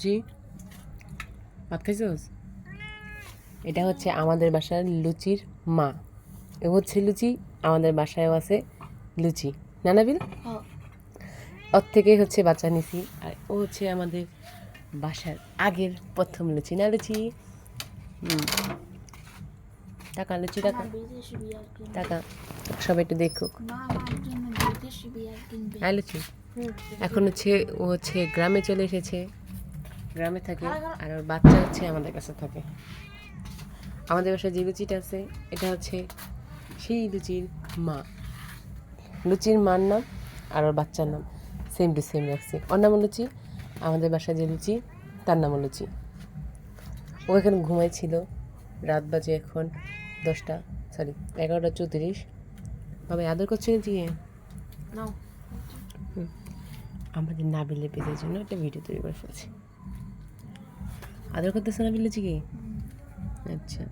জি ভাত খাইছস? এটা হচ্ছে আমাদের বাসার লুচির মা। এ হচ্ছে লুচি, আমাদের বাসায়ও আছে লুচি। না নাবিল? ওর থেকে হচ্ছে বাচ্চা নিছি, আর ও হচ্ছে আমাদের বাসার আগের প্রথম লুচি। না লুচি? টাকা লুচি টাকা টাকা সবাই একটু দেখুক। হ্যাঁ লুচি। এখন হচ্ছে ও হচ্ছে গ্রামে চলে এসেছে, গ্রামে থাকে, আর ওর বাচ্চা হচ্ছে আমাদের কাছে থাকে। আমাদের বাসায় যে লুচিটা আছে এটা হচ্ছে সেই লুচির মা। লুচির মার নাম আর ওর বাচ্চার নাম সেম টু সেম রাখছি। ওর নামও লুচি, আমাদের বাসায় যে লুচি তার নামও লুচি। ও এখানে ঘুমাইছিল, রাত বাজে এখন 11:34। বাবা আদর করছে লুচি। আমাদের নাবিলের পেজের জন্য একটা ভিডিও তৈরি করে ফেলছি। আদর করতেছে নাবিল লুচিকে? আচ্ছা,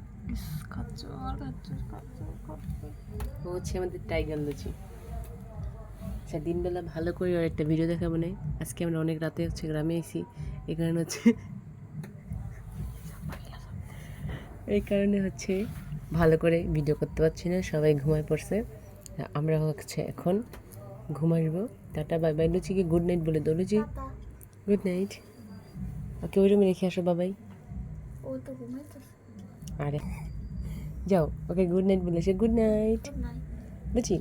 ও হচ্ছে আমাদের টাইগার লুচি। আচ্ছা, দিনবেলা ভালো করে আর একটা ভিডিও দেখাবো না। আজকে আমরা অনেক রাতে হচ্ছে গ্রামে এসেছি, এই কারণে হচ্ছে ভালো করে ভিডিও করতে পারছি না, সবাই ঘুমায় পড়ছে। আমরা হচ্ছে এখন ঘুমাইব। Tata bye bye. লুচিকে গুড নাইট বলে দাও লুচি। Good night. ওকে ওই রুমে রেখে আসো বাবাই। আরে যাও, ওকে গুড নাইট বলে, সে গুড নাইট লুচি।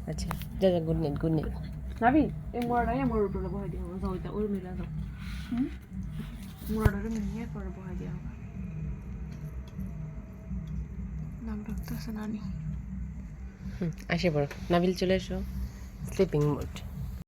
আচ্ছা যা যা, গুড নাইট গুড নাইট। নাবি এই মোড়াটা উপরে বহাই দিয়া হবে, যাও এটা ওর মিলা দাও। মোড়াটা মিলিয়ে পরে বহাই দিয়া হবে। নাম ডাকতেছে নানি। আসে পড়ো নাবিল, চলে এসো স্লিপিং মোড।